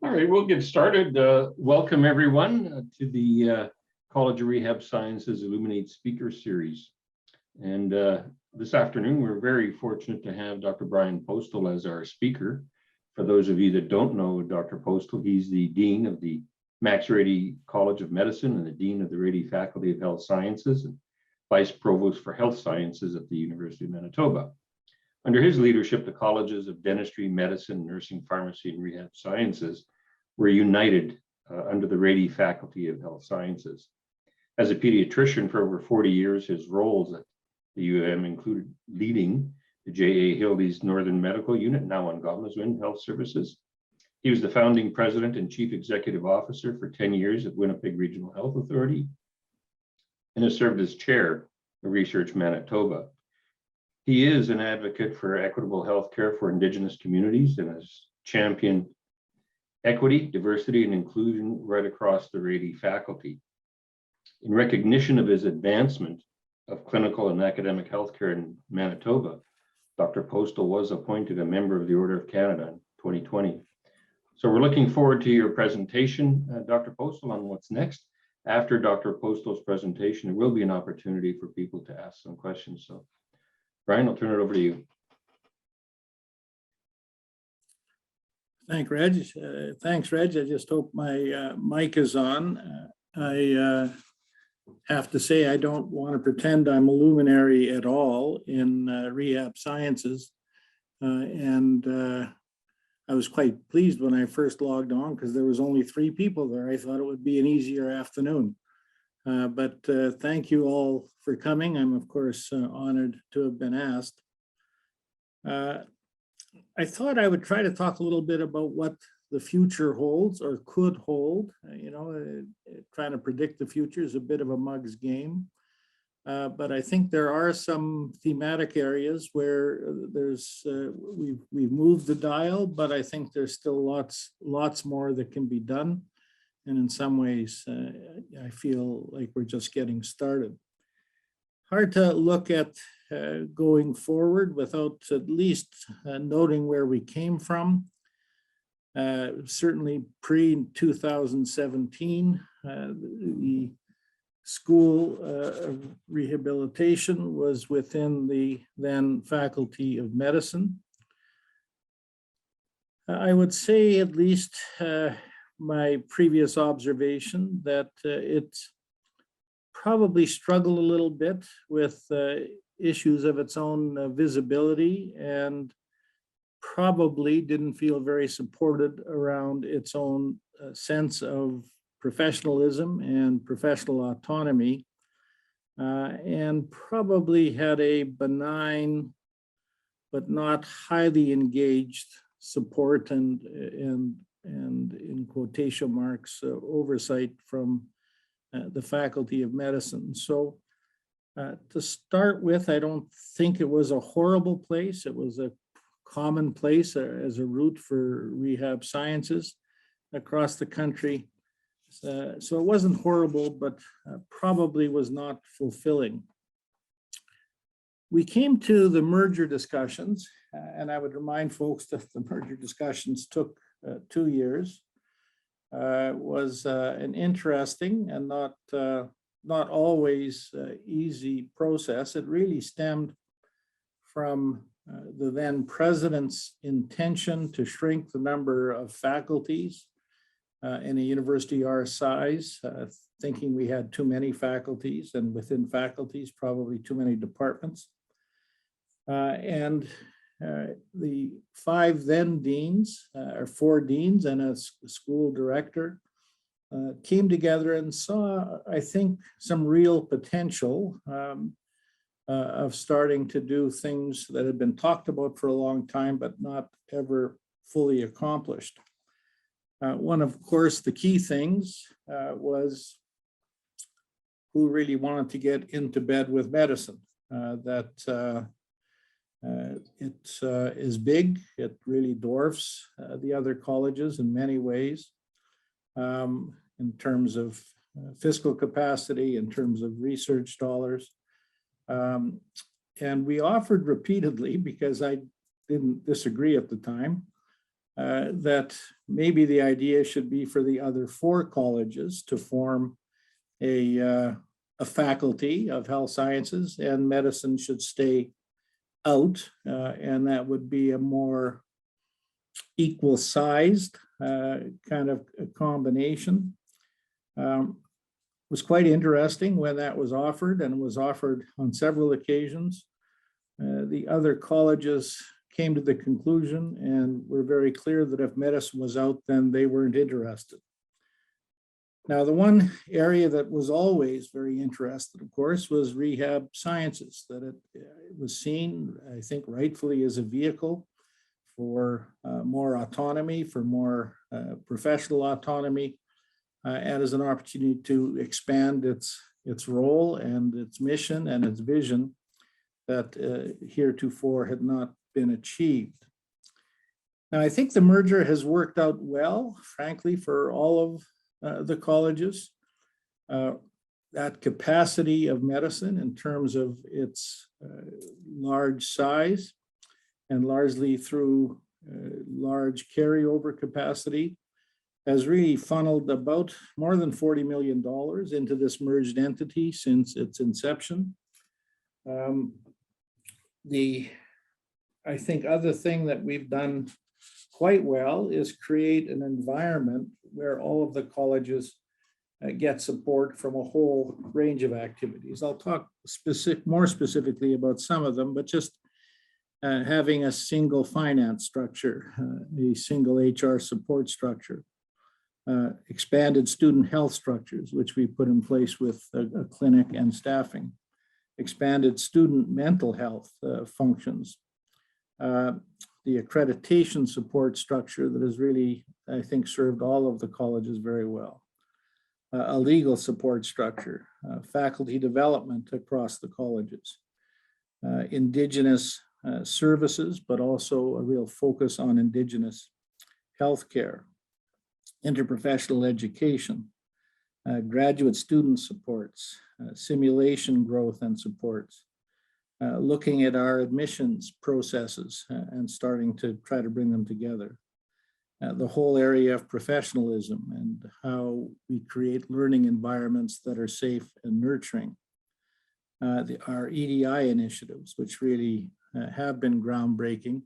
All right, we'll get started. Welcome everyone to the College of Rehab Sciences Illuminate Speaker Series. And this afternoon, we're very fortunate to have Dr. Brian Postl as our speaker. For those of you that don't know Dr. Postl, he's the Dean of the Max Rady College of Medicine and the Dean of the Rady Faculty of Health Sciences and vice-provost for Health Sciences at the University of Manitoba. Under his leadership, the colleges of dentistry, medicine, nursing, pharmacy, and rehab sciences were united under the Rady Faculty of Health Sciences. As a pediatrician for over 40 years, his roles at the UM included leading the J.A. Hildes Northern Medical Unit, now Ongomiizwin Health Services. He was the founding president and chief executive officer for 10 years at Winnipeg Regional Health Authority and has served as chair of Research Manitoba. He is an advocate for equitable healthcare for Indigenous communities and has championed equity, diversity, and inclusion right across the Rady faculty. In recognition of his advancement of clinical and academic healthcare in Manitoba, Dr. Postl was appointed a member of the Order of Canada in 2020. So we're looking forward to your presentation, Dr. Postl, on what's next. After Dr. Postl's presentation, there will be an opportunity for people to ask some questions. So Brian, I'll turn it over to you. Thanks, Reg. I just hope my mic is on. I have to say I don't want to pretend I'm a luminary at all in rehab sciences. I was quite pleased when I first logged on because there was only 3 people there. I thought it would be an easier afternoon. But thank you all for coming. I'm, of course, honored to have been asked. I thought I would try to talk a little bit about what the future holds or could hold. Trying to predict the future is a bit of a mug's game. But I think there are some thematic areas where we've moved the dial, but I think there's still lots more that can be done. And in some ways, I feel like we're just getting started. Hard to look at going forward without at least noting where we came from. Certainly pre-2017, the School of Rehabilitation was within the then Faculty of Medicine. I would say at least my previous observation that it's probably struggled a little bit with issues of its own visibility and probably didn't feel very supported around its own sense of professionalism and professional autonomy, and probably had a benign but not highly engaged support and in quotation marks oversight from the Faculty of Medicine. So to start with, I don't think it was a horrible place. It was a common place as a route for rehab sciences across the country. So it wasn't horrible, but probably was not fulfilling. We came to the merger discussions, and I would remind folks that the merger discussions took 2 years. Was an interesting and not always easy process. It really stemmed from the then president's intention to shrink the number of faculties in a university our size, thinking we had too many faculties, and within faculties, probably too many departments. The 5 then deans, or 4 deans and a school director, came together and saw, I think, some real potential of starting to do things that had been talked about for a long time, but not ever fully accomplished. One, of course, the key things was who really wanted to get into bed with medicine. It is big. It really dwarfs the other colleges in many ways, in terms of fiscal capacity, in terms of research dollars. And we offered repeatedly, because I didn't disagree at the time, that maybe the idea should be for the other 4 colleges to form a faculty of health sciences, and medicine should stay out, and that would be a more equal sized kind of a combination. Was quite interesting when that was offered, and it was offered on several occasions. The other colleges came to the conclusion and were very clear that if medicine was out, then they weren't interested. Now, the one area that was always very interested, of course, was rehab sciences, that it was seen, I think, rightfully as a vehicle for more autonomy, for more professional autonomy, and as an opportunity to expand its role and its mission and its vision that heretofore had not been achieved. Now, I think the merger has worked out well, frankly, for all of the colleges. That capacity of medicine in terms of its large size and largely through large carryover capacity has really funneled about more than $40 million into this merged entity since its inception. I think other thing that we've done quite well is create an environment where all of the colleges get support from a whole range of activities. I'll talk more specifically about some of them, but just having a single finance structure, a single HR support structure, expanded student health structures, which we put in place with a clinic and staffing, expanded student mental health functions, the accreditation support structure that has really, I think, served all of the colleges very well, a legal support structure, faculty development across the colleges, Indigenous services, but also a real focus on Indigenous healthcare, interprofessional education, graduate student supports, simulation growth and supports, looking at our admissions processes and starting to try to bring them together. The whole area of professionalism and how we create learning environments that are safe and nurturing. Our EDI initiatives, which really have been groundbreaking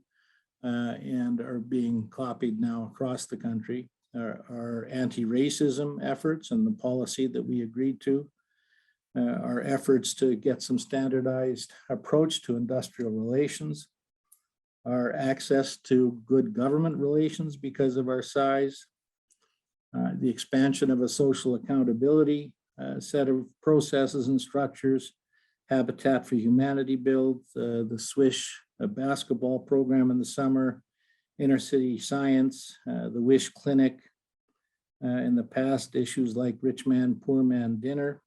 and are being copied now across the country. Our anti-racism efforts and the policy that we agreed to, our efforts to get some standardized approach to industrial relations, our access to good government relations because of our size, the expansion of a social accountability set of processes and structures, Habitat for Humanity build, the Swish basketball program in the summer, inner city science, the Wish Clinic, in the past issues like rich man, poor man dinner.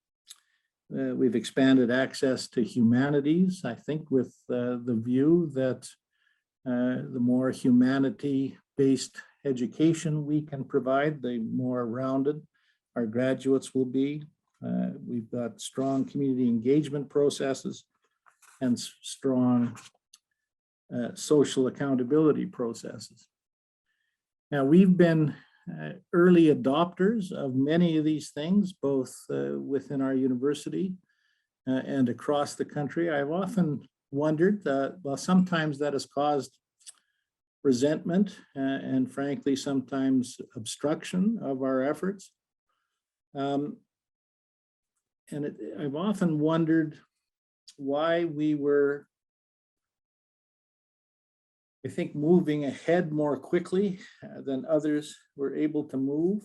We've expanded access to humanities, I think, with the view that the more humanity-based education we can provide, the more rounded our graduates will be. We've got strong community engagement processes and strong social accountability processes. Now, we've been early adopters of many of these things, both within our university and across the country. I've often wondered that, well, sometimes that has caused resentment and frankly, sometimes obstruction of our efforts. I've often wondered why we were, I think, moving ahead more quickly than others were able to move.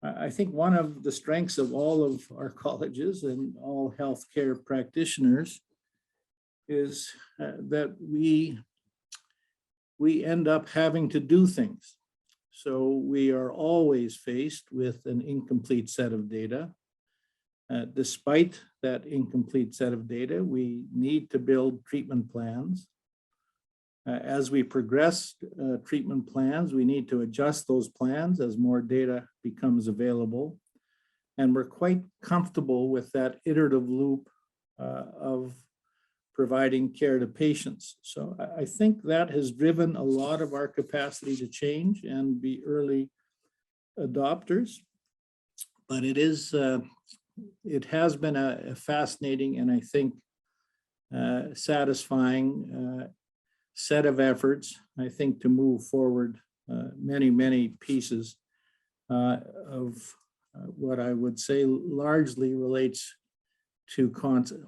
I think one of the strengths of all of our colleges and all healthcare practitioners is that we end up having to do things. So we are always faced with an incomplete set of data. Despite that incomplete set of data, we need to build treatment plans. As we progress treatment plans, we need to adjust those plans as more data becomes available. And we're quite comfortable with that iterative loop of providing care to patients. So I think that has driven a lot of our capacity to change and be early adopters. But it has been a fascinating and I think satisfying set of efforts, I think, to move forward many pieces of what I would say largely relates to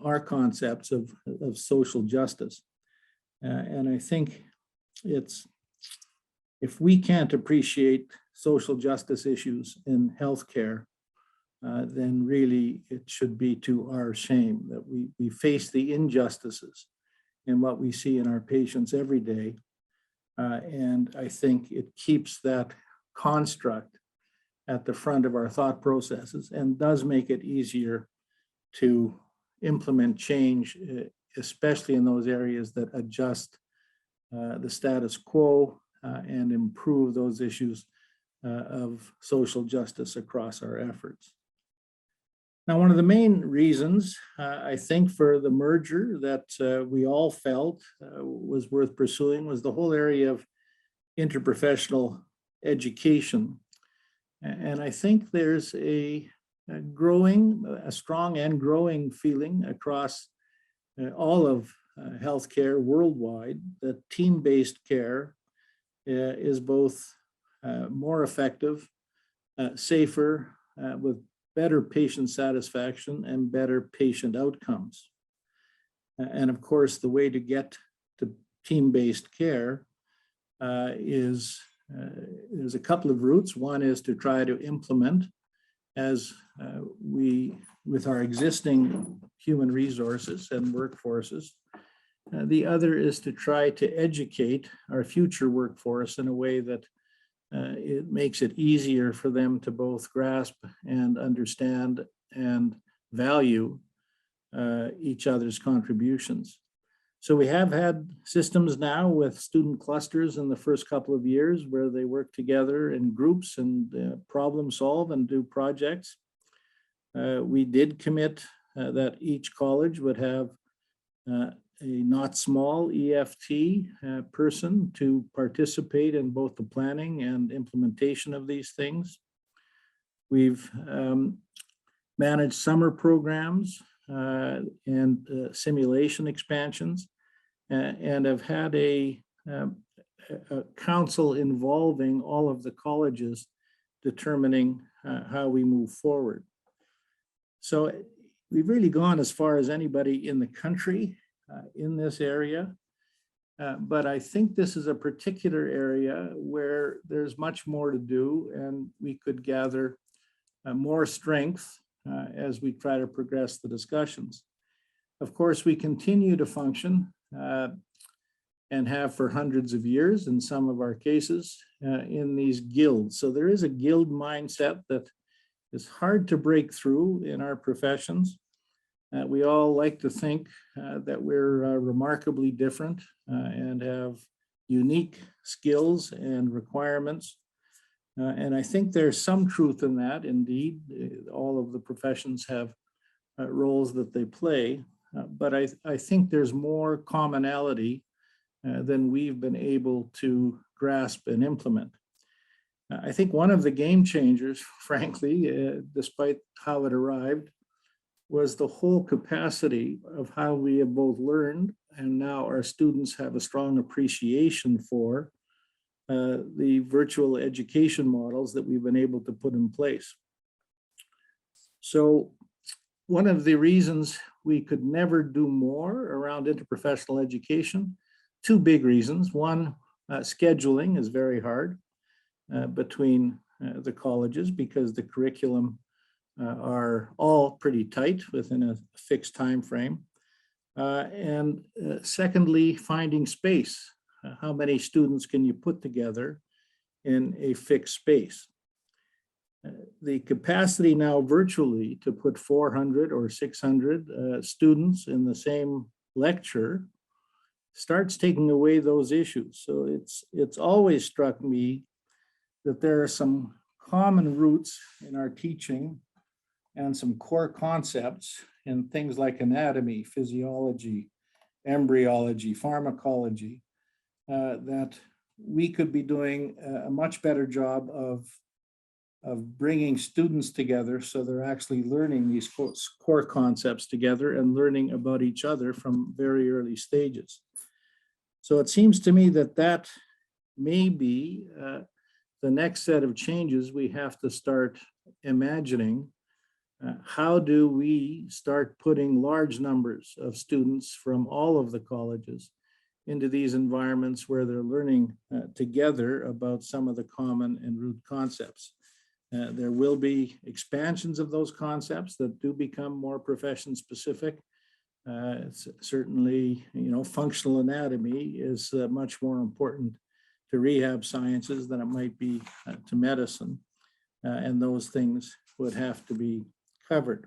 our concepts of social justice. And I think if we can't appreciate social justice issues in healthcare, then really it should be to our shame that we face the injustices in what we see in our patients every day. And I think it keeps that construct at the front of our thought processes and does make it easier to implement change, especially in those areas that adjust the status quo and improve those issues of social justice across our efforts. Now, one of the main reasons I think for the merger that we all felt was worth pursuing was the whole area of interprofessional education. And I think there's a strong and growing feeling across all of healthcare worldwide that team-based care is both more effective, safer, with better patient satisfaction and better patient outcomes. And of course, the way to get to team-based care is there's a couple of routes. One is to try to implement as with our existing human resources and workforces. The other is to try to educate our future workforce in a way that it makes it easier for them to both grasp and understand and value each other's contributions. So we have had systems now with student clusters in the first couple of years where they work together in groups and problem solve and do projects. We did commit that each college would have a not small EFT person to participate in both the planning and implementation of these things. We've managed summer programs and simulation expansions and have had a council involving all of the colleges determining how we move forward. So we've really gone as far as anybody in the country in this area, but I think this is a particular area where there's much more to do and we could gather more strength as we try to progress the discussions. Of course, we continue to function and have for hundreds of years in some of our cases in these guilds. So there is a guild mindset that is hard to break through in our professions. We all like to think that we're remarkably different and have unique skills and requirements. And I think there's some truth in that. Indeed, all of the professions have roles that they play, but I think there's more commonality than we've been able to grasp and implement. I think one of the game changers, frankly, despite how it arrived, was the whole capacity of how we have both learned and now our students have a strong appreciation for the virtual education models that we've been able to put in place. So one of the reasons we could never do more around interprofessional education, two big reasons. One, scheduling is very hard between the colleges because the curriculum are all pretty tight within a fixed time frame. And secondly, finding space. How many students can you put together in a fixed space? The capacity now virtually to put 400 or 600 students in the same lecture starts taking away those issues. So it's always struck me that there are some common roots in our teaching and some core concepts in things like anatomy, physiology, embryology, pharmacology, that we could be doing a much better job of bringing students together so they're actually learning these core concepts together and learning about each other from very early stages. So it seems to me that that may be the next set of changes we have to start imagining. How do we start putting large numbers of students from all of the colleges into these environments where they're learning together about some of the common and root concepts? There will be expansions of those concepts that do become more profession specific. Certainly, functional anatomy is much more important to rehab sciences than it might be to medicine. And those things would have to be covered.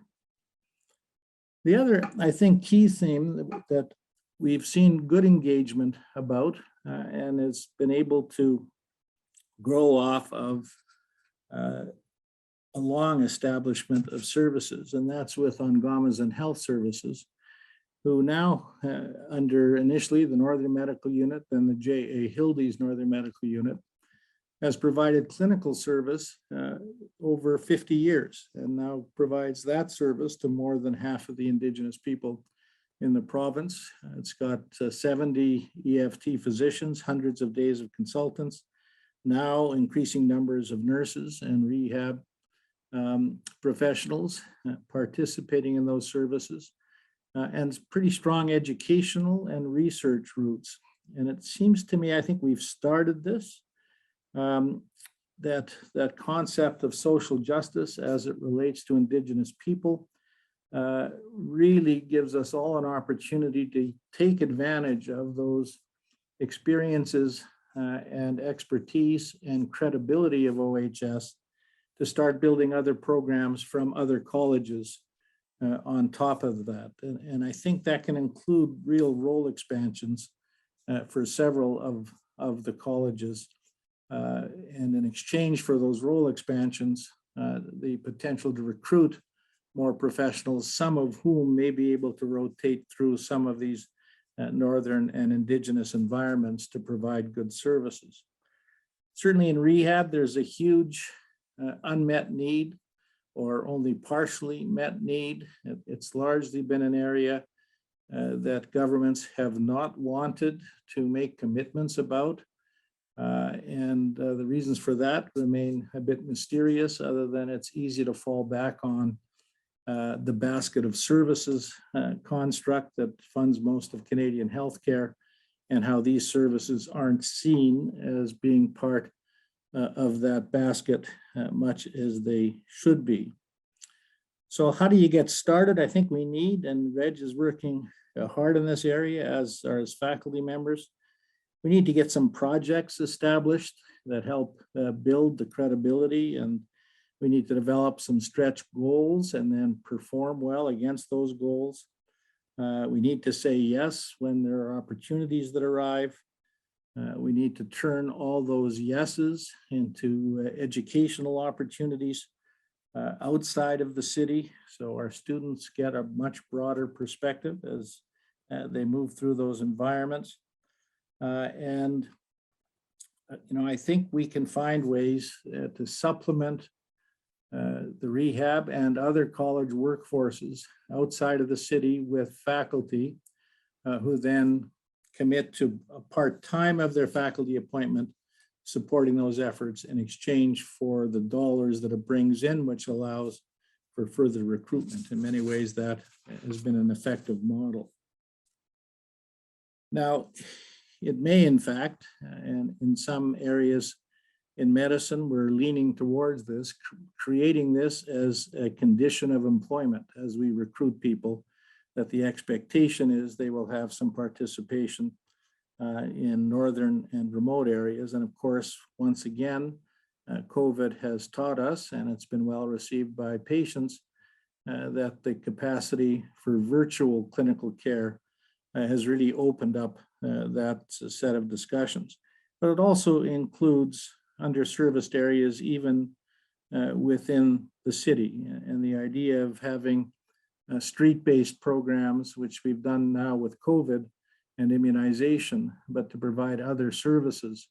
The other, I think, key theme that we've seen good engagement about and has been able to grow off of a long establishment of services, and that's with Ongomiizwin Health Services, who now, under initially the Northern Medical Unit, then the JA Hildes Northern Medical Unit, has provided clinical service over 50 years and now provides that service to more than half of the Indigenous people in the province. It's got 70 EFT physicians, hundreds of days of consultants, now increasing numbers of nurses and rehab professionals participating in those services, and pretty strong educational and research roots. And it seems to me, I think we've started this, that concept of social justice as it relates to Indigenous people really gives us all an opportunity to take advantage of those experiences and expertise and credibility of OHS to start building other programs from other colleges on top of that. And I think that can include real role expansions for several of the colleges. And in exchange for those role expansions, the potential to recruit more professionals, some of whom may be able to rotate through some of these Northern and Indigenous environments to provide good services. Certainly in rehab, there's a huge unmet need or only partially met need. It's largely been an area that governments have not wanted to make commitments about. And the reasons for that remain a bit mysterious, other than it's easy to fall back on the basket of services construct that funds most of Canadian healthcare, and how these services aren't seen as being part of that basket much as they should be. So how do you get started? I think we need, and Reg is working hard in this area, as are his faculty members. We need to get some projects established that help build the credibility, and we need to develop some stretch goals and then perform well against those goals. We need to say yes when there are opportunities that arrive. We need to turn all those yeses into educational opportunities outside of the city, so our students get a much broader perspective as they move through those environments. And I think we can find ways to supplement the rehab and other college workforces outside of the city with faculty who then commit to a part-time of their faculty appointment, supporting those efforts in exchange for the dollars that it brings in, which allows for further recruitment. In many ways, that has been an effective model. Now, it may, in fact, and in some areas in medicine, we're leaning towards this, creating this as a condition of employment as we recruit people, that the expectation is they will have some participation in northern and remote areas. And of course, once again, COVID has taught us, and it's been well received by patients, that the capacity for virtual clinical care has really opened up that set of discussions. But it also includes underserviced areas even within the city. And the idea of having street-based programs, which we've done now with COVID, and immunization, but to provide other services,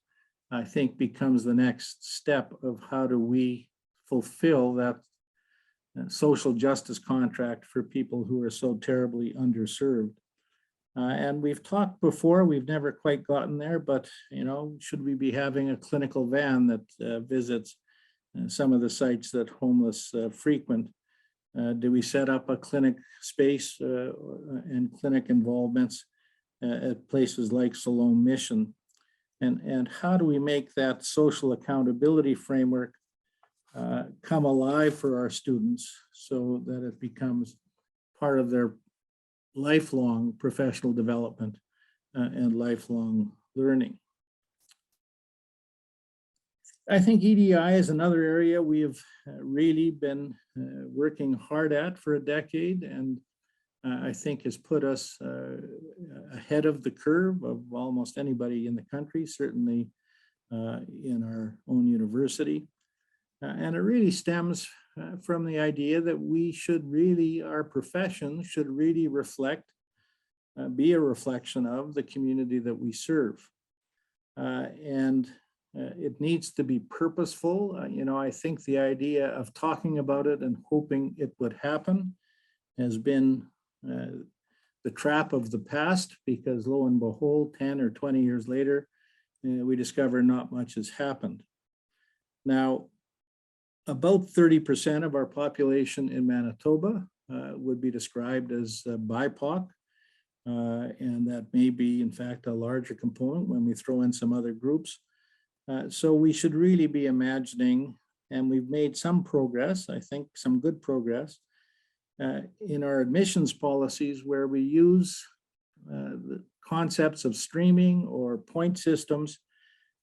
I think becomes the next step of how do we fulfill that social justice contract for people who are so terribly underserved. And we've talked before, we've never quite gotten there, but should we be having a clinical van that visits some of the sites that homeless frequent? Do we set up a clinic space and clinic involvements at places like Siloam Mission? And how do we make that social accountability framework come alive for our students so that it becomes part of their lifelong professional development and lifelong learning? I think EDI is another area we have really been working hard at for a decade, and I think has put us ahead of the curve of almost anybody in the country, certainly in our own university. And it really stems from the idea that we should really, our profession should really reflect, be a reflection of the community that we serve. And it needs to be purposeful. I think the idea of talking about it and hoping it would happen has been the trap of the past, because lo and behold, 10 or 20 years later, we discover not much has happened. Now, about 30% of our population in Manitoba would be described as BIPOC, and that may be, in fact, a larger component when we throw in some other groups. So we should really be imagining, and we've made some progress, I think some good progress, in our admissions policies, where we use the concepts of streaming or point systems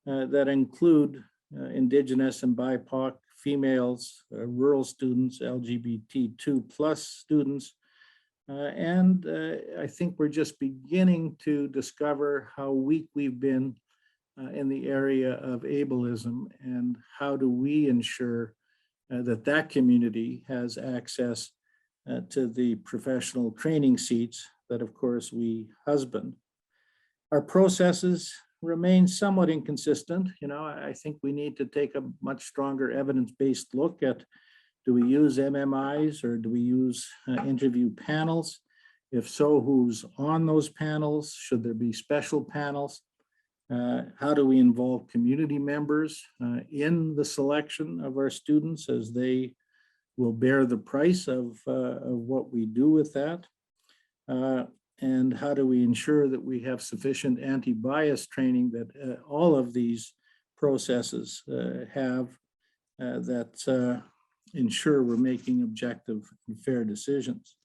that include Indigenous and BIPOC females, rural students, LGBTQ+ students. And I think we're just beginning to discover how weak we've been in the area of ableism, and how do we ensure that that community has access to the professional training seats that, of course, we husband. Our processes remain somewhat inconsistent. I think we need to take a much stronger evidence-based look at, do we use MMIs or do we use interview panels? If so, who's on those panels? Should there be special panels? How do we involve community members in the selection of our students, as they will bear the price of what we do with that? And how do we ensure that we have sufficient anti-bias training that all of these processes have that ensure we're making objective and fair decisions?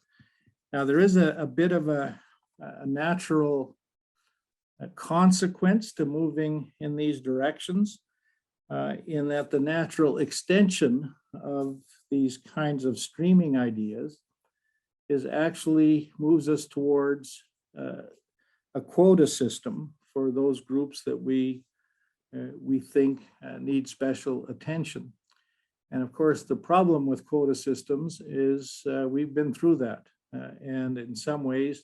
Now, there is a bit of a natural consequence to moving in these directions, in that the natural extension of these kinds of streaming ideas is actually moves us towards a quota system for those groups that we think need special attention. And of course, the problem with quota systems is we've been through that. And in some ways,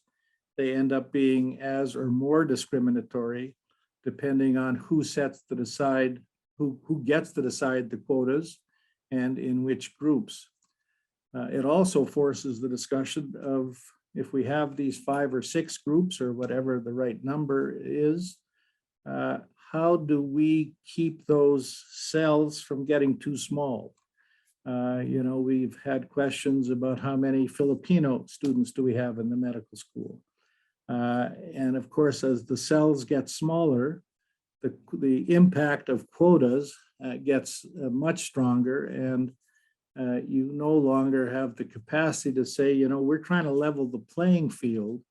they end up being as or more discriminatory, depending on who sets to decide, who gets to decide the quotas and in which groups. It also forces the discussion of, if we have these 5 or 6 groups or whatever the right number is, how do we keep those cells from getting too small? We've had questions about how many Filipino students do we have in the medical school? And of course, as the cells get smaller, the impact of quotas gets much stronger, and you no longer have the capacity to say, we're trying to level the playing field,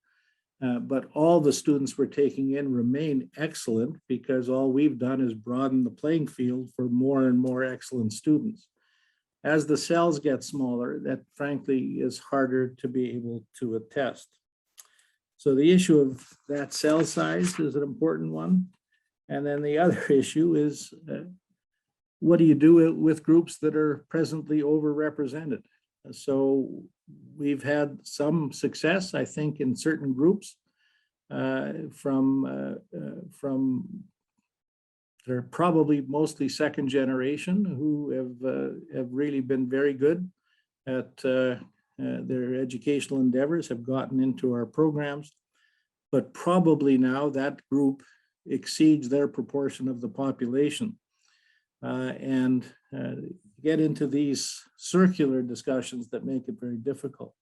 but all the students we're taking in remain excellent, because all we've done is broaden the playing field for more and more excellent students. As the cells get smaller, that frankly is harder to be able to attest. So the issue of that cell size is an important one. And then the other issue is, what do you do with groups that are presently overrepresented? So we've had some success, I think, in certain groups. from they're probably mostly second generation who have really been very good at their educational endeavors, have gotten into our programs, but probably now that group exceeds their proportion of the population. And get into these circular discussions that make it very difficult.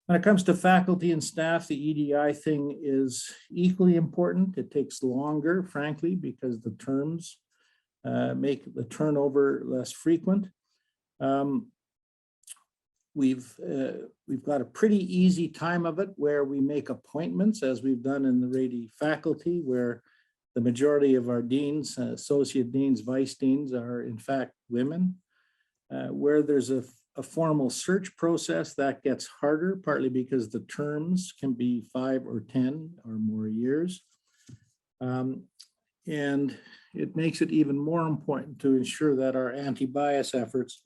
When it comes to faculty and staff, the EDI thing is equally important. It takes longer, frankly, because the terms make the turnover less frequent. We've got a pretty easy time of it where we make appointments, as we've done in the Rady Faculty, where the majority of our deans, associate deans, vice deans are in fact women. Where there's a formal search process, that gets harder, partly because the terms can be 5 or 10 or more years. And it makes it even more important to ensure that our anti-bias efforts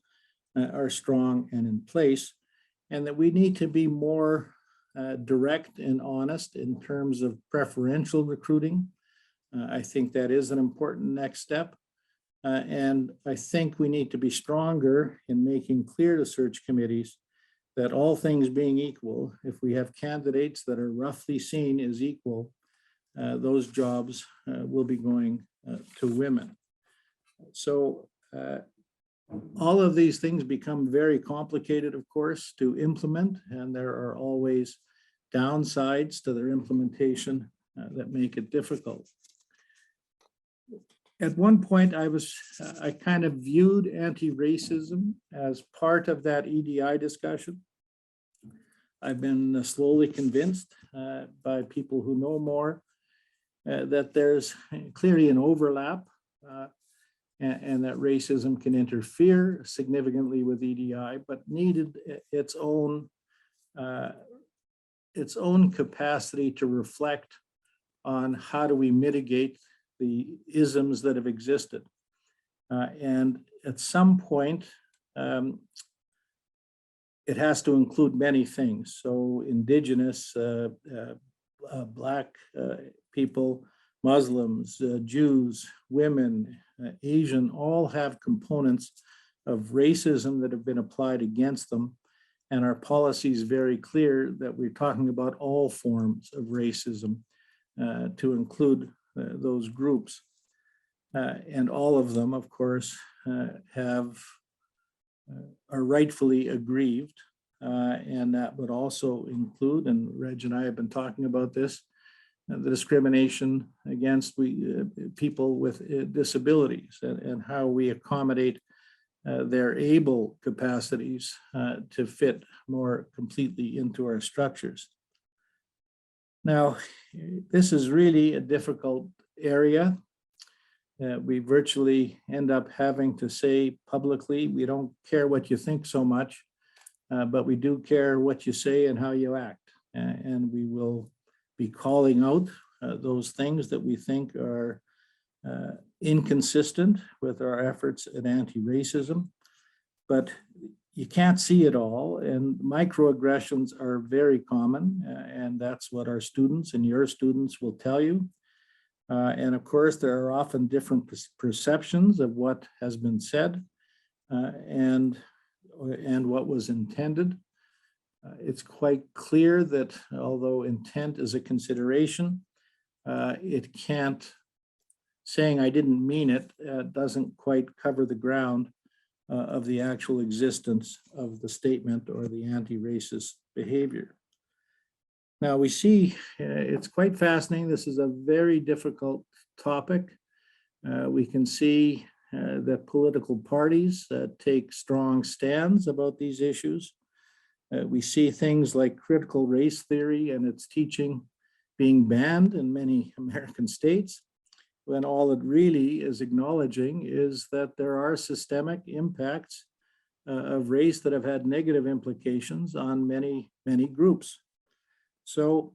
are strong and in place, and that we need to be more direct and honest in terms of preferential recruiting. I think that is an important next step. And I think we need to be stronger in making clear to search committees that all things being equal, if we have candidates that are roughly seen as equal, those jobs will be going to women. So all of these things become very complicated, of course, to implement, and there are always downsides to their implementation that make it difficult. At one point, I kind of viewed anti-racism as part of that EDI discussion. I've been slowly convinced by people who know more that there's clearly an overlap and that racism can interfere significantly with EDI, but needed its own capacity to reflect on how do we mitigate the isms that have existed. And at some point, it has to include many things. So Indigenous, Black people, Muslims, Jews, women, Asian, all have components of racism that have been applied against them. And our policy is very clear that we're talking about all forms of racism to include those groups. And all of them, of course, are rightfully aggrieved. And that would also include, and Reg and I have been talking about this, the discrimination against people with disabilities and how we accommodate their able capacities to fit more completely into our structures. Now, this is really a difficult area. We virtually end up having to say publicly, we don't care what you think so much, but we do care what you say and how you act. And we will be calling out those things that we think are inconsistent with our efforts at anti-racism. But you can't see it all, and microaggressions are very common, and that's what our students and your students will tell you. And of course, there are often different perceptions of what has been said and what was intended. It's quite clear that although intent is a consideration, it can't, saying I didn't mean it doesn't quite cover the ground of the actual existence of the statement or the anti-racist behavior. Now we see, it's quite fascinating. This is a very difficult topic. We can see that political parties take strong stands about these issues. We see things like critical race theory and its teaching being banned in many American states, when all it really is acknowledging is that there are systemic impacts of race that have had negative implications on many, many groups. So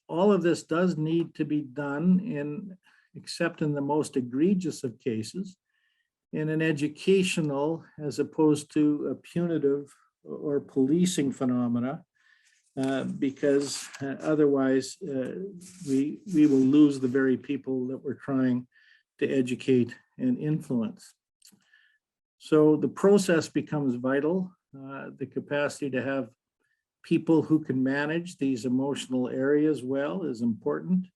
all of this does need to be done except in the most egregious of cases, in an educational as opposed to a punitive or policing phenomena because otherwise we will lose the very people that we're trying to educate and influence. So the process becomes vital. The capacity to have people who can manage these emotional areas well is important.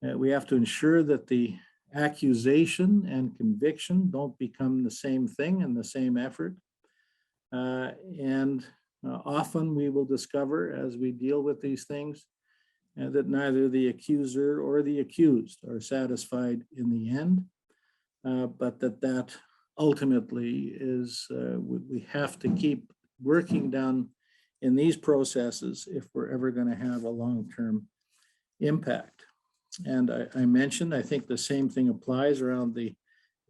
We have to ensure that the accusation and conviction don't become the same thing and the same effort. Often we will discover as we deal with these things that neither the accuser or the accused are satisfied in the end, but that ultimately is we have to keep working down in these processes if we're ever going to have a long-term impact. And I mentioned, I think the same thing applies around the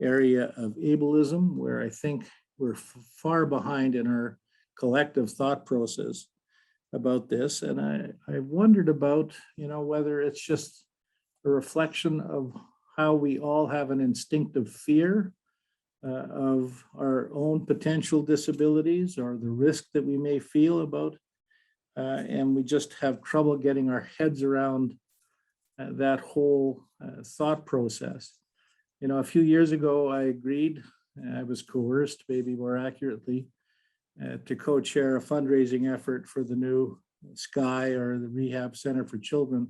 area of ableism, where I think we're far behind in our collective thought process about this. And I wondered about, whether it's just a reflection of how we all have an instinctive fear of our own potential disabilities or the risk that we may feel about, and we just have trouble getting our heads around that whole thought process. A few years ago, I agreed, I was coerced, maybe more accurately, to co-chair a fundraising effort for the new SCI, or the Rehab Center for Children.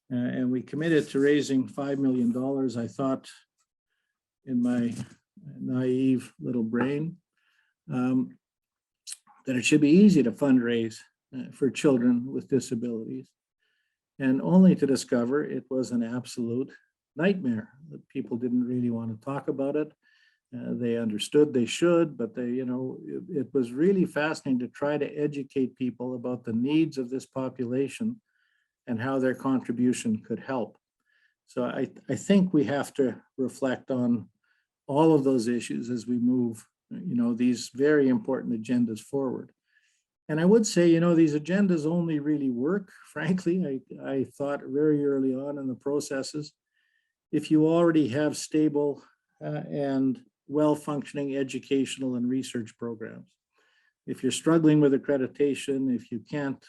And we committed to raising $5 million. I thought in my naive little brain that it should be easy to fundraise for children with disabilities, and only to discover it was an absolute nightmare. That people didn't really want to talk about it. They understood they should, but it was really fascinating to try to educate people about the needs of this population and how their contribution could help. So I think we have to reflect on all of those issues as we move, these very important agendas forward. And I would say, these agendas only really work, frankly, I thought very early on in the processes, if you already have stable and well-functioning educational and research programs. If you're struggling with accreditation, if you can't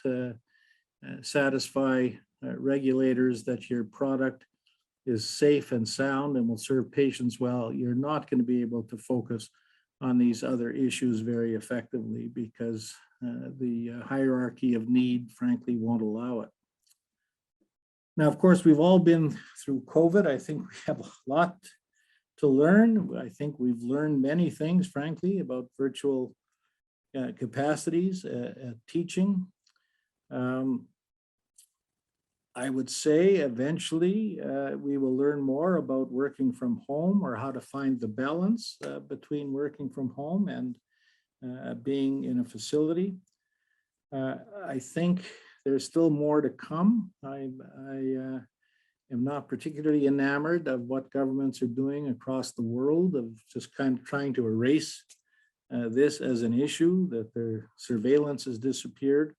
satisfy regulators that your product is safe and sound and will serve patients well, you're not going to be able to focus on these other issues very effectively, because the hierarchy of need, frankly, won't allow it. Now, of course, we've all been through COVID. I think we have a lot to learn. I think we've learned many things, frankly, about virtual capacities at teaching. I would say eventually we will learn more about working from home, or how to find the balance between working from home and being in a facility. I think there's still more to come. I am not particularly enamored of what governments are doing across the world, of just kind of trying to erase this as an issue, that their surveillance has disappeared.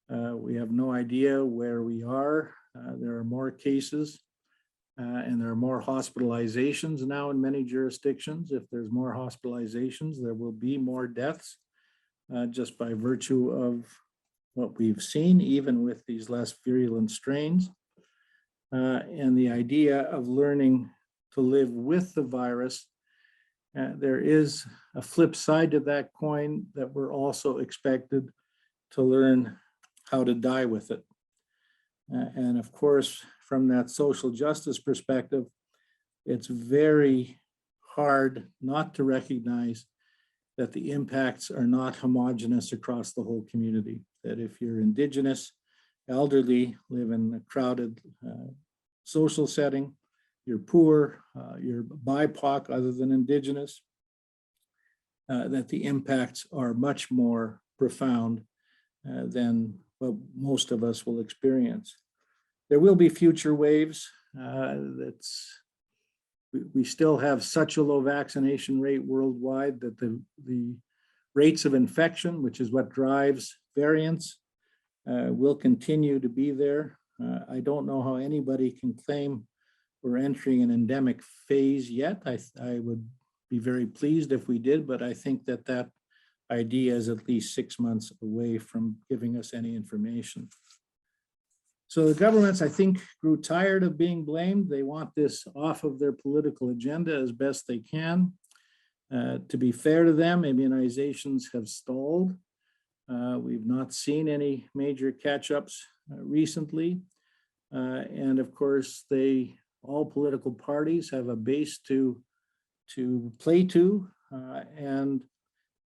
We have no idea where we are. There are more cases and there are more hospitalizations now in many jurisdictions. If there's more hospitalizations, there will be more deaths just by virtue of what we've seen, even with these less virulent strains. And the idea of learning to live with the virus, there is a flip side to that coin, that we're also expected to learn how to die with it. And of course, from that social justice perspective, it's very hard not to recognize that the impacts are not homogeneous across the whole community. That if you're Indigenous, elderly, live in a crowded social setting, you're poor, you're BIPOC other than Indigenous, that the impacts are much more profound than what most of us will experience. There will be future waves. We still have such a low vaccination rate worldwide that the rates of infection, which is what drives variants, will continue to be there. I don't know how anybody can claim we're entering an endemic phase yet. I would be very pleased if we did, but I think that idea is at least 6 months away from giving us any information. So the governments, I think, grew tired of being blamed. They want this off of their political agenda as best they can. To be fair to them, immunizations have stalled. We've not seen any major catch-ups recently. And of course, all political parties have a base to play to, and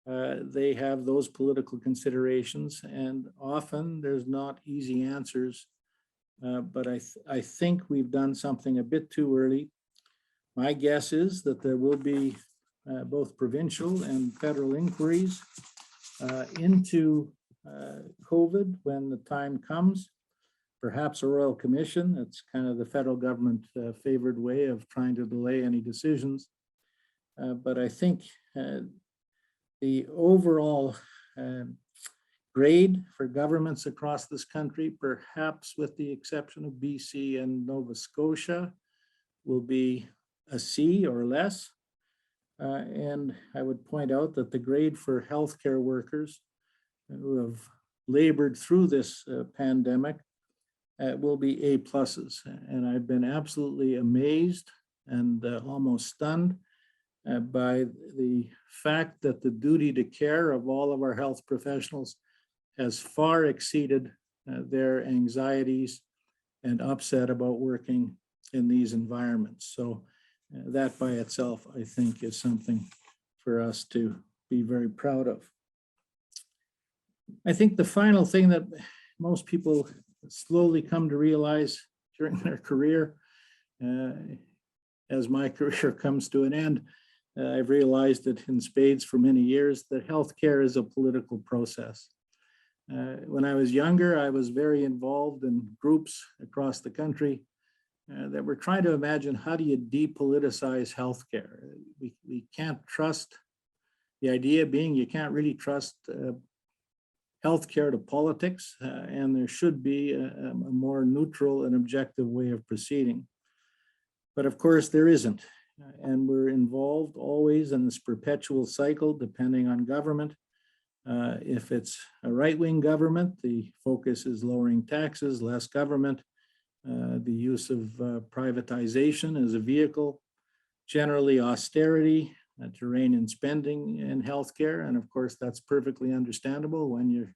they have those political considerations, and often there's not easy answers. But I think we've done something a bit too early. My guess is that there will be both provincial and federal inquiries into COVID when the time comes. Perhaps a royal commission. It's kind of the federal government favored way of trying to delay any decisions. But I think the overall grade for governments across this country, perhaps with the exception of BC and Nova Scotia, will be a C or less. And I would point out that the grade for healthcare workers who have labored through this pandemic will be A pluses. And I've been absolutely amazed and almost stunned by the fact that the duty to care of all of our health professionals has far exceeded their anxieties and upset about working in these environments. So that by itself, I think, is something for us to be very proud of. I think the final thing that most people slowly come to realize during their career, as my career comes to an end, I've realized it in spades for many years that healthcare is a political process. When I was younger, I was very involved in groups across the country that were trying to imagine, how do you depoliticize healthcare? We can't trust, the idea being you can't really trust healthcare to politics, and there should be a more neutral and objective way of proceeding. But of course there isn't, and we're involved always in this perpetual cycle depending on government. If it's a right-wing government, the focus is lowering taxes, less government, the use of privatization as a vehicle, generally austerity to rein in spending in healthcare. And of course, that's perfectly understandable. When you're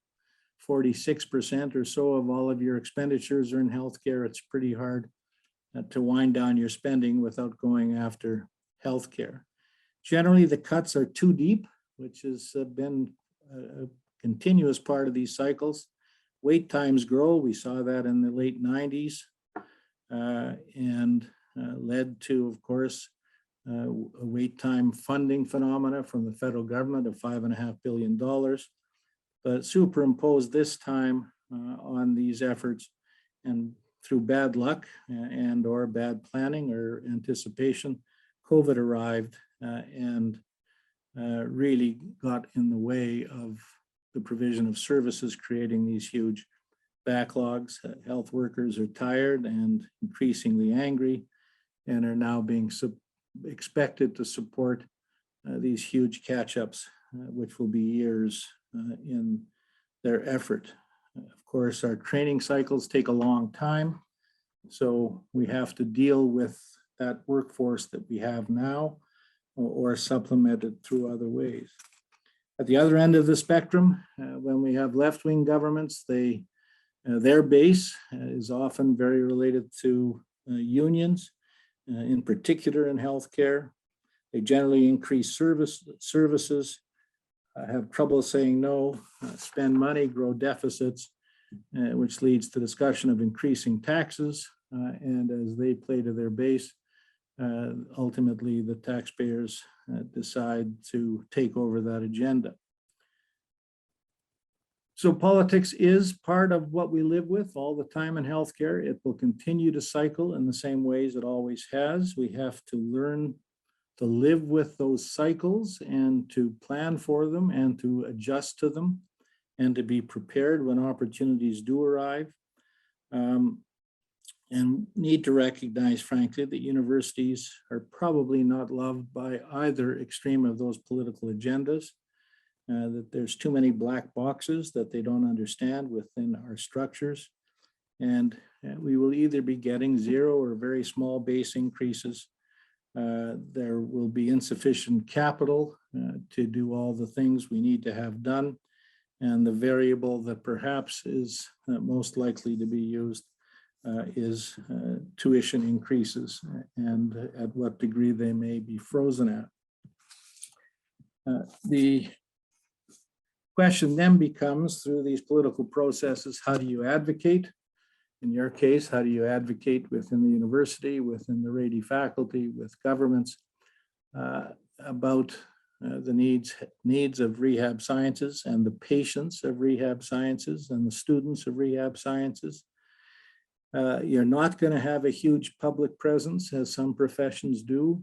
46% or so of all of your expenditures are in healthcare, it's pretty hard to wind down your spending without going after healthcare. Generally, the cuts are too deep, which has been a continuous part of these cycles. Wait times grow. We saw that in the late 90s and led to, of course, a wait time funding phenomena from the federal government of $5.5 billion. But superimposed this time on these efforts, and through bad luck and or bad planning or anticipation, COVID arrived and really got in the way of the provision of services, creating these huge backlogs. Health workers are tired and increasingly angry and are now being expected to support these huge catch-ups, which will be years in their effort. Of course, our training cycles take a long time, so we have to deal with that workforce that we have now or supplement it through other ways. At the other end of the spectrum, when we have left-wing governments, their base is often very related to unions, in particular in healthcare. They generally increase services, have trouble saying no, spend money, grow deficits, which leads to discussion of increasing taxes. And as they play to their base, ultimately the taxpayers decide to take over that agenda. So politics is part of what we live with all the time in healthcare. It will continue to cycle in the same ways it always has. We have to learn to live with those cycles and to plan for them and to adjust to them and to be prepared when opportunities do arrive. And need to recognize, frankly, that universities are probably not loved by either extreme of those political agendas. that there's too many black boxes that they don't understand within our structures. And we will either be getting zero or very small base increases. There will be insufficient capital to do all the things we need to have done. And the variable that perhaps is most likely to be used is tuition increases and at what degree they may be frozen at. The question then becomes, through these political processes, how do you advocate? In your case, how do you advocate within the university, within the Rady faculty, with governments about the needs of rehab sciences and the patients of rehab sciences and the students of rehab sciences? You're not going to have a huge public presence, as some professions do.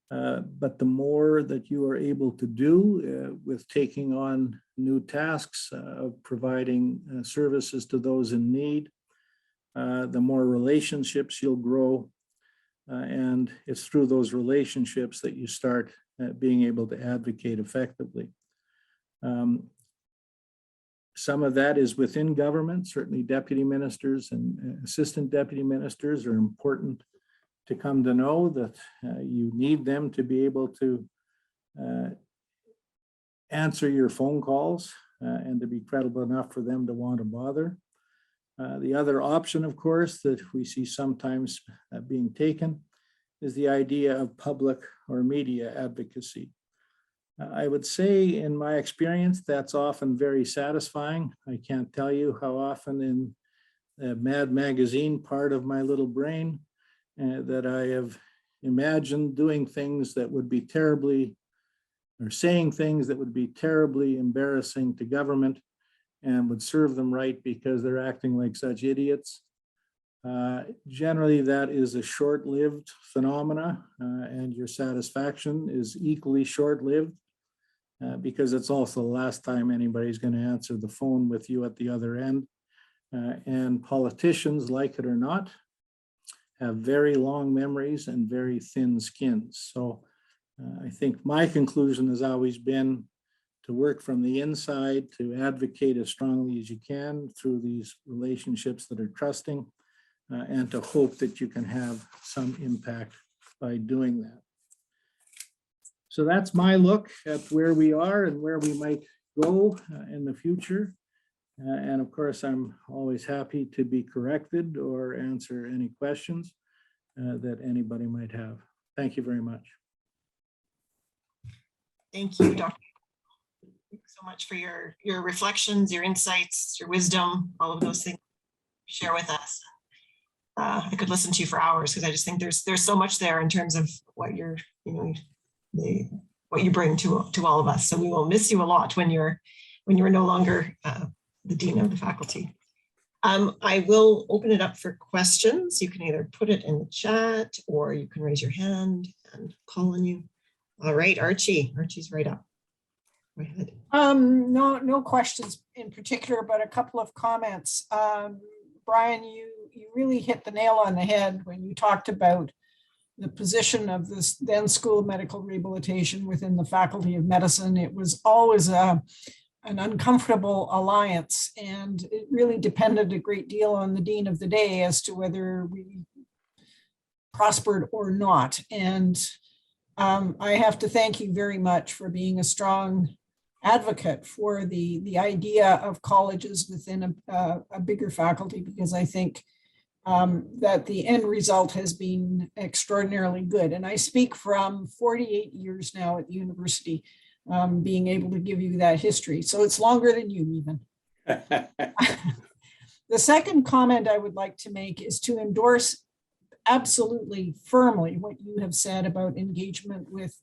But the more that you are able to do with taking on new tasks of providing services to those in need, the more relationships you'll grow. And it's through those relationships that you start being able to advocate effectively. Some of that is within government. Certainly deputy ministers and assistant deputy ministers are important to come to know that you need them to be able to answer your phone calls and to be credible enough for them to want to bother. The other option, of course, that we see sometimes being taken is the idea of public or media advocacy. I would say, in my experience, that's often very satisfying. I can't tell you how often in the Mad Magazine part of my little brain that I have imagined doing things that would be terribly, or saying things that would be terribly embarrassing to government and would serve them right because they're acting like such idiots. Generally, that is a short-lived phenomena, and your satisfaction is equally short-lived because it's also the last time anybody's going to answer the phone with you at the other end. And politicians, like it or not, have very long memories and very thin skins. So I think my conclusion has always been to work from the inside, to advocate as strongly as you can through these relationships that are trusting, and to hope that you can have some impact by doing that. So that's my look at where we are and where we might go in the future. And of course, I'm always happy to be corrected or answer any questions that anybody might have. Thank you very much. Thank you, Dr. Thanks so much for your reflections, your insights, your wisdom, all of those things you share with us. I could listen to you for hours because I just think there's so much there in terms of what you're, what you bring to all of us. So we will miss you a lot when you're no longer the dean of the faculty. I will open it up for questions. You can either put it in the chat or you can raise your hand and call on you. All right, Archie's right up. Go ahead. No questions in particular, but a couple of comments. Brian, you really hit the nail on the head when you talked about the position of this then School of Medical Rehabilitation within the Faculty of Medicine. It was always an uncomfortable alliance, and it really depended a great deal on the dean of the day as to whether we prospered or not. And I have to thank you very much for being a strong advocate for the idea of colleges within a bigger faculty, because I think that the end result has been extraordinarily good. And I speak from 48 years now at the university, being able to give you that history. So it's longer than you even. The second comment I would like to make is to endorse absolutely firmly what you have said about engagement with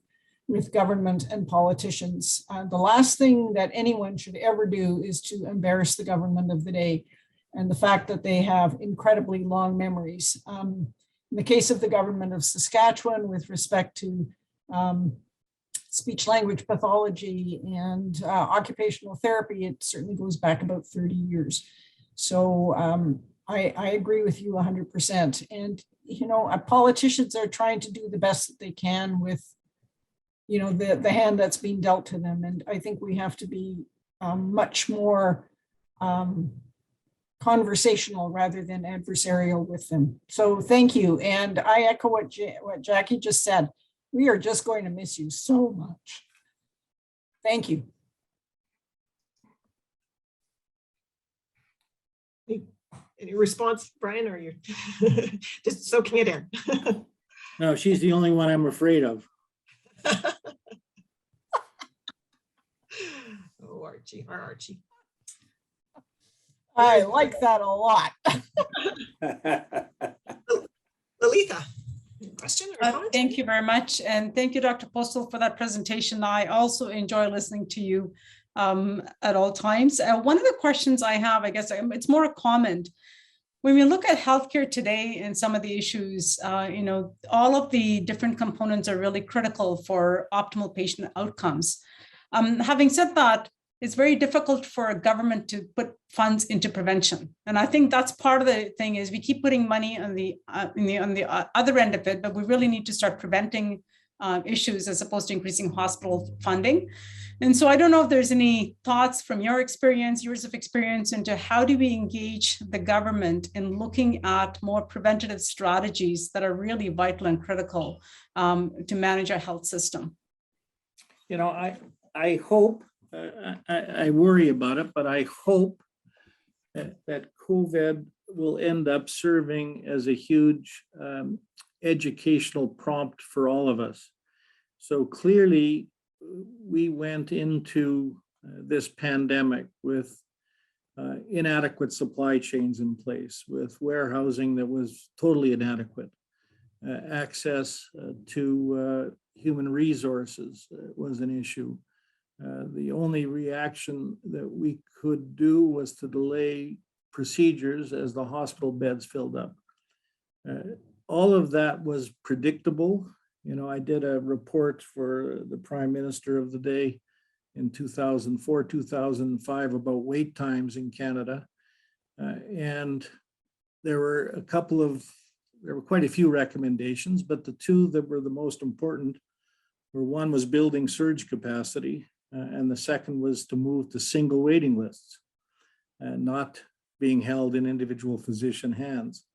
government and politicians. The last thing that anyone should ever do is to embarrass the government of the day, and the fact that they have incredibly long memories. In the case of the government of Saskatchewan, with respect to speech language pathology and occupational therapy, it certainly goes back about 30 years. So I agree with you 100%. And, politicians are trying to do the best that they can with you know, the hand that's being dealt to them. And I think we have to be much more conversational rather than adversarial with them. So thank you. And I echo what Jackie just said. We are just going to miss you so much. Thank you. Any response, Brian, or you're just soaking it in? No, she's the only one I'm afraid of. Oh, Archie, our Archie. I like that a lot. Lalitha, question or comment? Thank you very much. And thank you, Dr. Postl, for that presentation. I also enjoy listening to you at all times. One of the questions I have, I guess it's more a comment. When we look at healthcare today and some of the issues, you know, all of the different components are really critical for optimal patient outcomes. Having said that, it's very difficult for a government to put funds into prevention. And I think that's part of the thing is we keep putting money on the other end of it, but we really need to start preventing issues as opposed to increasing hospital funding. And so I don't know if there's any thoughts from your experience, years of experience, into how do we engage the government in looking at more preventative strategies that are really vital and critical to manage our health system. You know, I hope, I worry about it, but I hope that COVID will end up serving as a huge educational prompt for all of us. So clearly, we went into this pandemic with inadequate supply chains in place, with warehousing that was totally inadequate, access to human resources was an issue. The only reaction that we could do was to delay procedures as the hospital beds filled up. All of that was predictable. You know, I did a report for the Prime Minister of the day in 2004, 2005 about wait times in Canada. And there were quite a few recommendations, but the two that were the most important were, one was building surge capacity, and the second was to move to single waiting lists, not being held in individual physician hands.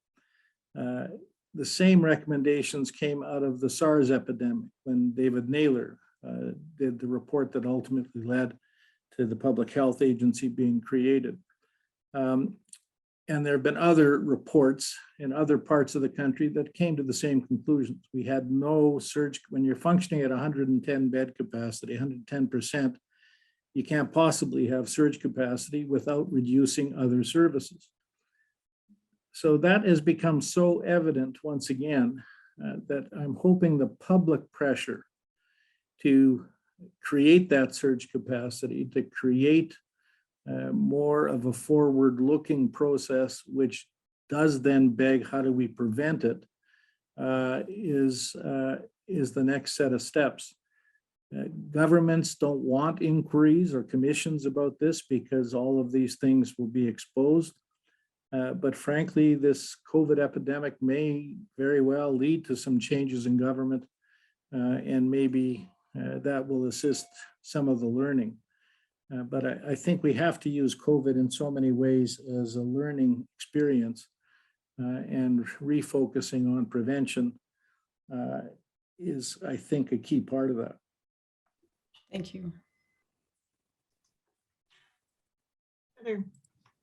The same recommendations came out of the SARS epidemic when David Naylor did the report that ultimately led to the Public Health Agency being created. And there have been other reports in other parts of the country that came to the same conclusions. We had no surge. When you're functioning at 110 bed capacity, 110%, you can't possibly have surge capacity without reducing other services. So that has become so evident once again that I'm hoping the public pressure to create that surge capacity, to create more of a forward-looking process, which does then beg, how do we prevent it, is the next set of steps. Governments don't want inquiries or commissions about this because all of these things will be exposed. But frankly, this COVID epidemic may very well lead to some changes in government, and maybe that will assist some of the learning. But I think we have to use COVID in so many ways as a learning experience, and refocusing on prevention is, I think, a key part of that. Thank you. Other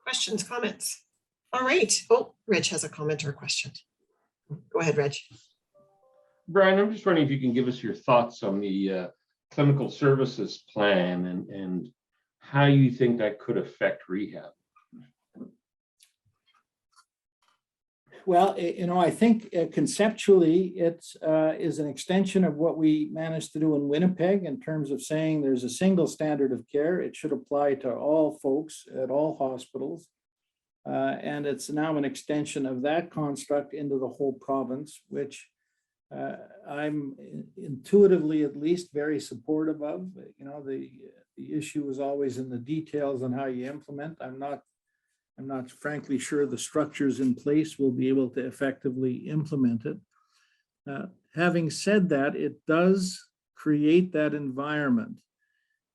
questions, comments? All right. Oh, Reg has a comment or a question. Go ahead, Reg. Brian, I'm just wondering if you can give us your thoughts on the clinical services plan and how you think that could affect rehab. Well, you know, I think conceptually it is an extension of what we managed to do in Winnipeg in terms of saying there's a single standard of care. It should apply to all folks at all hospitals. And it's now an extension of that construct into the whole province, which I'm intuitively at least very supportive of. You know, the issue is always in the details on how you implement. I'm not frankly sure the structures in place will be able to effectively implement it. Having said that, it does create that environment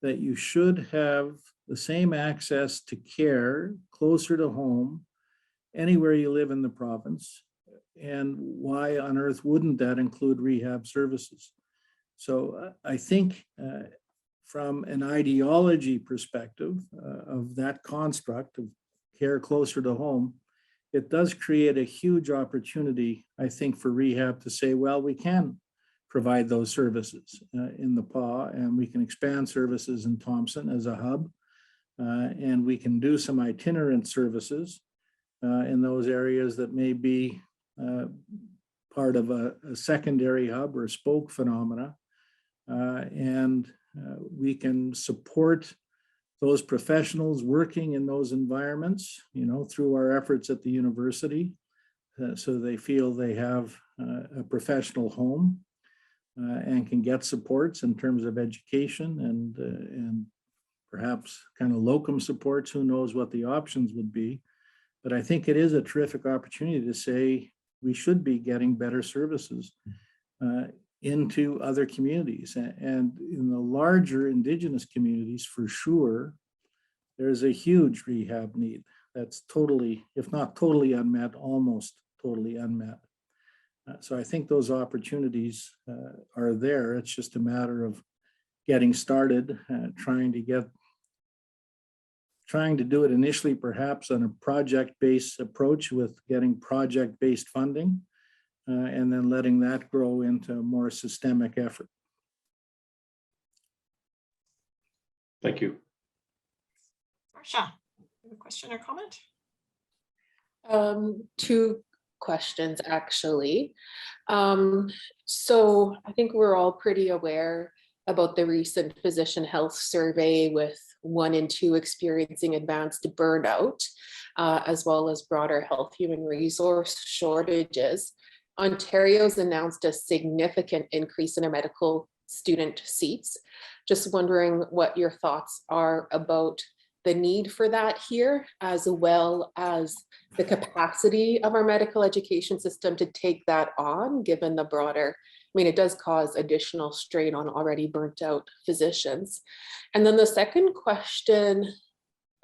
that you should have the same access to care closer to home anywhere you live in the province. And why on earth wouldn't that include rehab services? So I think from an ideology perspective of that construct of care closer to home, it does create a huge opportunity, I think, for rehab to say, well, we can provide those services in the PAW, and we can expand services in Thompson as a hub, and we can do some itinerant services in those areas that may be part of a secondary hub or spoke phenomena, and we can support those professionals working in those environments, you know, through our efforts at the university, so they feel they have a professional home and can get supports in terms of education and perhaps kind of locum supports. Who knows what the options would be? But I think it is a terrific opportunity to say we should be getting better services into other communities. And in the larger Indigenous communities, for sure, there's a huge rehab need that's totally, if not totally unmet, almost totally unmet. So I think those opportunities are there. It's just a matter of getting started, trying to do it initially, perhaps on a project-based approach with getting project-based funding, and then letting that grow into a more systemic effort. Thank you. Marsha, a question or comment? Two questions, actually. So I think we're all pretty aware about the recent physician health survey with 1 in 2 experiencing advanced burnout, as well as broader health human resource shortages. Ontario's announced a significant increase in our medical student seats. Just wondering what your thoughts are about the need for that here, as well as the capacity of our medical education system to take that on, given the broader, I mean, it does cause additional strain on already burnt out physicians. And then the second question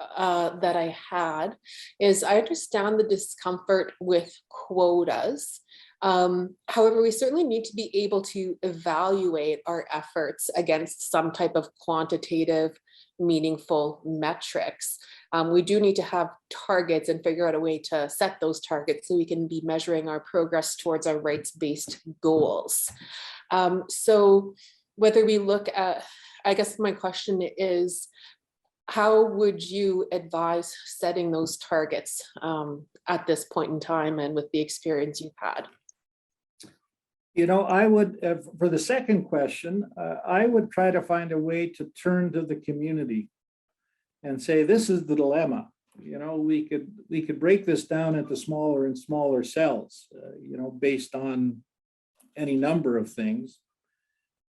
that I had is, I understand the discomfort with quotas. However, we certainly need to be able to evaluate our efforts against some type of quantitative, meaningful metrics. We do need to have targets and figure out a way to set those targets so we can be measuring our progress towards our rights-based goals. So whether we look at, I guess my question is, how would you advise setting those targets at this point in time and with the experience you've had? You know, I would, for the second question, I would try to find a way to turn to the community and say, this is the dilemma. You know, we could break this down into smaller and smaller cells, you know, based on any number of things.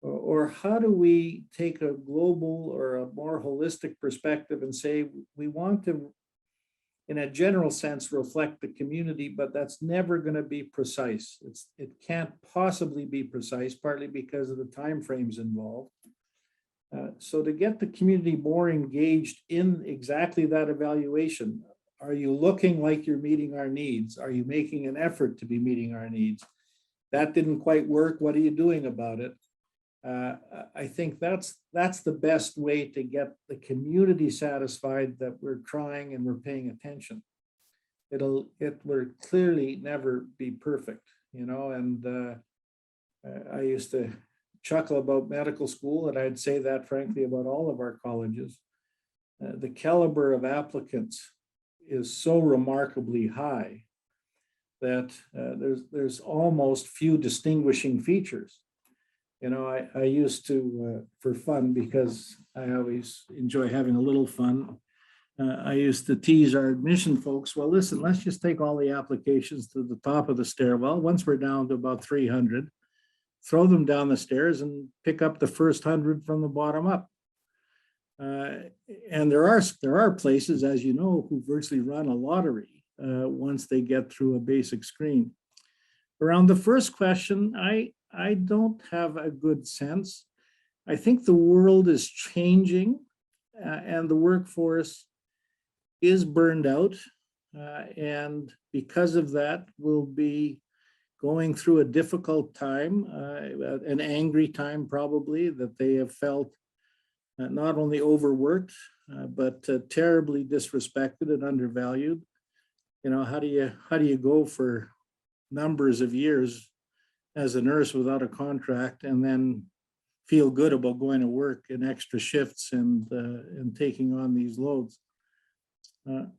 Or how do we take a global or a more holistic perspective and say, we want to, in a general sense, reflect the community, but that's never going to be precise. It can't possibly be precise, partly because of the timeframes involved. So to get the community more engaged in exactly that evaluation, are you looking like you're meeting our needs? Are you making an effort to be meeting our needs? That didn't quite work. What are you doing about it? I think that's the best way to get the community satisfied that we're trying and we're paying attention. It will clearly never be perfect, you know, and I used to chuckle about medical school, and I'd say that frankly about all of our colleges. The caliber of applicants is so remarkably high that there's almost few distinguishing features. You know, I used to, for fun, because I always enjoy having a little fun, I used to tease our admission folks, well, listen, let's just take all the applications to the top of the stairwell. Once we're down to about 300, throw them down the stairs and pick up the first 100 from the bottom up. And there are places, as you know, who virtually run a lottery once they get through a basic screen. Around the first question, I don't have a good sense. I think the world is changing and the workforce is burned out. And because of that, we'll be going through a difficult time, an angry time probably, that they have felt not only overworked, but terribly disrespected and undervalued. You know, how do you go for numbers of years as a nurse without a contract and then feel good about going to work in extra shifts and taking on these loads?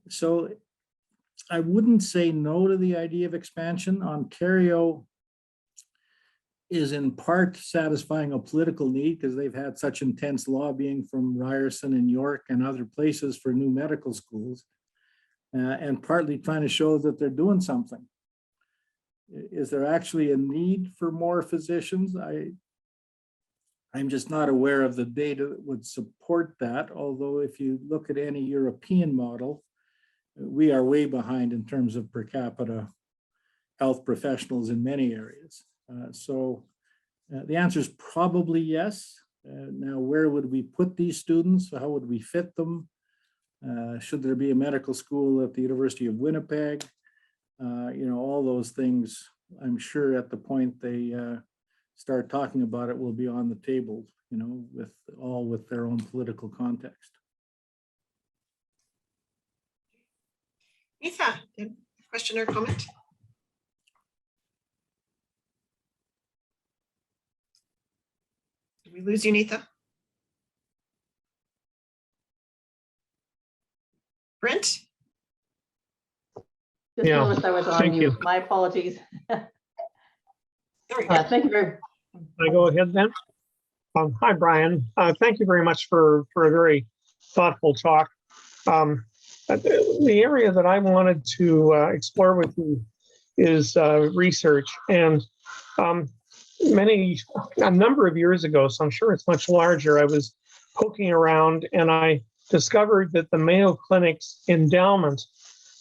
So I wouldn't say no to the idea of expansion. Ontario is in part satisfying a political need because they've had such intense lobbying from Ryerson and York and other places for new medical schools, and partly trying to show that they're doing something. Is there actually a need for more physicians? I'm just not aware of the data that would support that, although if you look at any European model, we are way behind in terms of per capita health professionals in many areas. So the answer is probably yes. Now, where would we put these students? How would we fit them? Should there be a medical school at the University of Winnipeg? You know, all those things, I'm sure at the point they start talking about it will be on the table, you know, with their own political context. Aoife, question or comment? Did we lose you, Neetha? Brent? Just Yeah, noticed I was on thank mute. you. My apologies. There we go. Thank you very I go ahead then? Hi, Brian. Thank you very much for a very thoughtful talk. The area that I wanted to explore with you is research. And a number of years ago, so I'm sure it's much larger, I was poking around and I discovered that the Mayo Clinic's endowment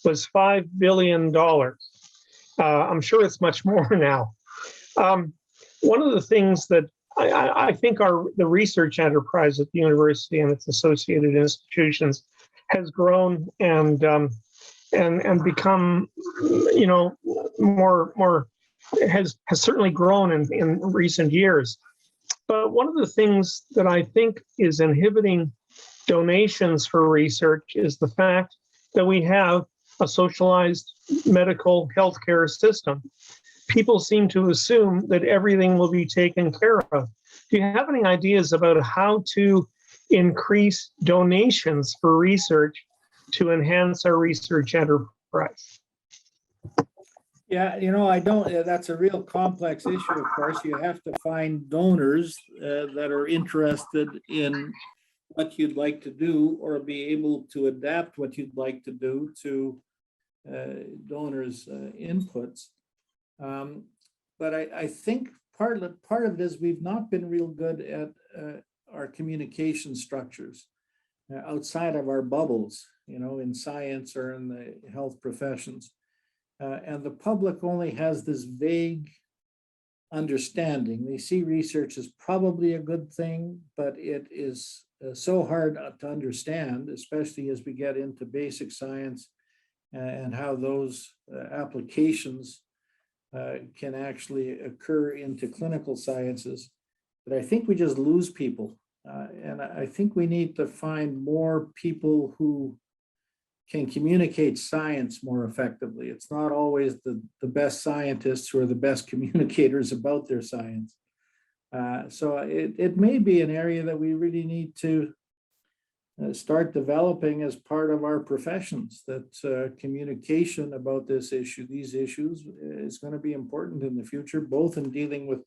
was $5 billion. I'm sure it's much more now. One of the things that I think the research enterprise at the university and its associated institutions has grown and become, you know, more has certainly grown in recent years. But one of the things that I think is inhibiting donations for research is the fact that we have a socialized medical healthcare system. People seem to assume that everything will be taken care of. Do you have any ideas about how to increase donations for research to enhance our research enterprise? Yeah, you know, I don't, that's a real complex issue, of course. You have to find donors that are interested in what you'd like to do or be able to adapt what you'd like to do to donors' inputs. But I think part of it is we've not been real good at our communication structures outside of our bubbles, you know, in science or in the health professions. And the public only has this vague understanding. They see research as probably a good thing, but it is so hard to understand, especially as we get into basic science and how those applications can actually occur into clinical sciences, that I think we just lose people. And I think we need to find more people who can communicate science more effectively. It's not always the best scientists who are the best communicators about their science. So it may be an area that we really need to start developing as part of our professions, that communication about these issues is going to be important in the future, both in dealing with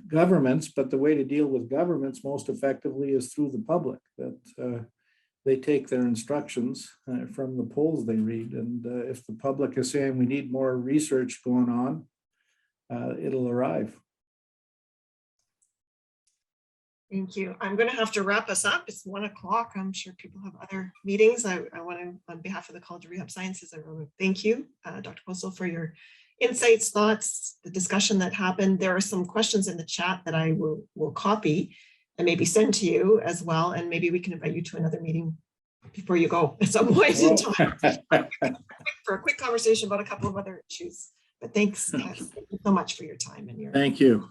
governments, but the way to deal with governments most effectively is through the public, that they take their instructions from the polls they read. And if the public is saying we need more research going on, it'll arrive. Thank you. I'm going to have to wrap us up. It's 1 o'clock. I'm sure people have other meetings. I want to, on behalf of the College of Rehab Sciences, I want to thank you, Dr. Postl, for your insights, thoughts, the discussion that happened. There are some questions in the chat that I will copy and maybe send to you as well. And maybe we can invite you to another meeting before you go at some point in time for a quick conversation about a couple of other issues. But thank you so much for your time and your. Thank you.